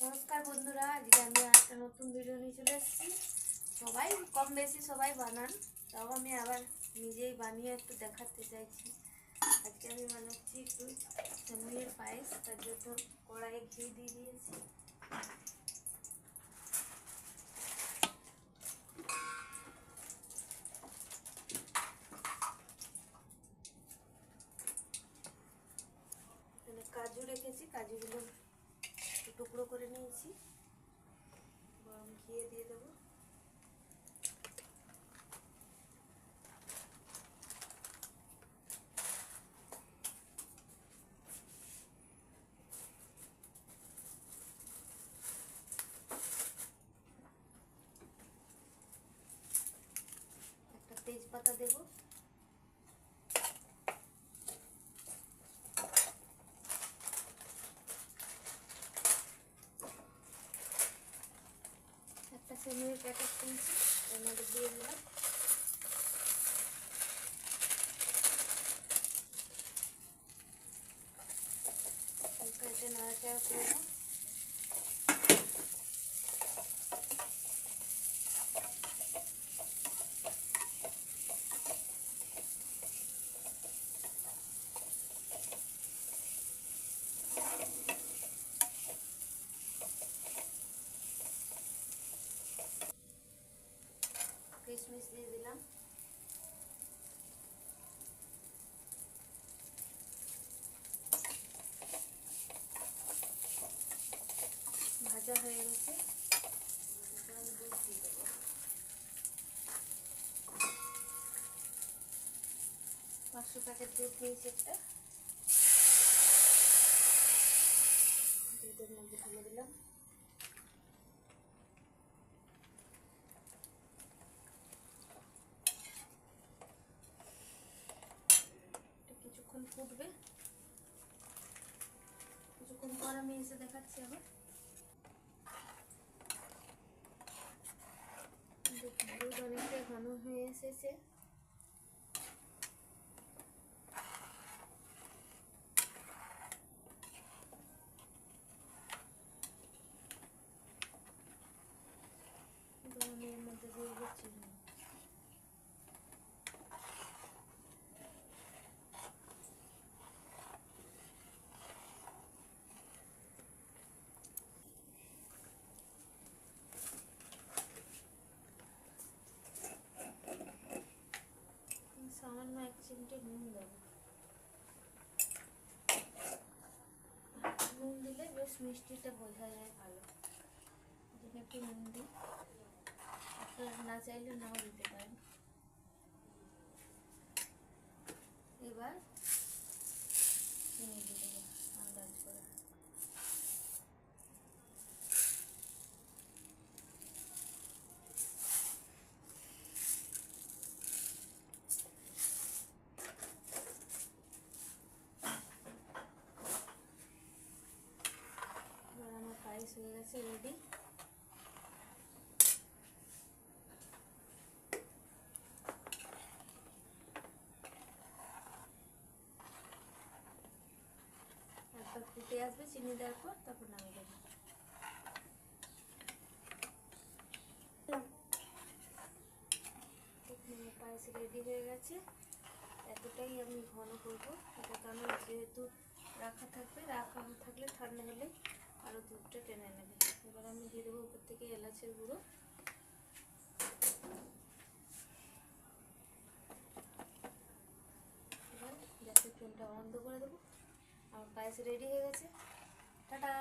নমস্কার বন্ধুরা, আজকে আমি একটা নতুন ভিডিও নিয়ে চলে এসেছি। সবাই কম বেশি সবাই বানান, তাও আমি আবার নিজেই বানিয়ে একটু দেখাতে চাইছি। আজকে আমি বানাচ্ছি একটু সেমইয়ের পায়েস। তার জন্য কড়াইয়ে ঘি দিয়ে দিয়েছি। এখানে কাজু রেখেছি, কাজুগুলো টুকরো করে নিয়েছি। গরম ঘি দিয়ে দেবো। একটা তেজপাতা দেবো। একটা সেমইয়ের প্যাকেট কিনছি, এর মধ্যে দিয়ে দিলাম। এটা নাড়াচাড়া করবো। কিশমিশ দিয়ে দিলাম। ভাজা হয়ে গেছে, দুধ দিয়ে দেবো। 500 প্যাকেট দুধ নিয়েছি একটা, দুধের মধ্যে ঢেলে দিলাম। কিছুক্ষণ ফুটবে, কিছুক্ষণ পর আমি এসে দেখাচ্ছি আবার। দুধ অনেকটা ঘন হয়ে এসেছে। আমি এর মধ্যে দিয়ে দিচ্ছি সামান্য 1 চিমটে নুন দেবো। নুন দিলে বেশ মিষ্টিটা বোঝা যায় ভালো, এখানে একটু নুন দিই। আপনারা না চাইলে নাও দিতে পারেন। এবার চিনি দিয়ে দেবো আন্দাজ করে। এবার আমার পায়েস হয়ে গেছে, রেডি। একবার ফুটে আসবে চিনি দেওয়ার পর, তারপর নামিয়ে দেবো। পায়েস রেডি হয়ে গেছে। এতটাই আমি ঘন করবো, এটা কারণ যেহেতু রাখা থাকবে, রাখা থাকলে ঠান্ডা হলে আরও দুধটা টেনে নেবে। এবার আমি দিয়ে দেবো উপর থেকে এলাচের গুঁড়ো। এবার গ্যাসের ফ্লেমটা বন্ধ করে দেবো। আমার পায়েস রেডি হয়ে গেছে। টাটা।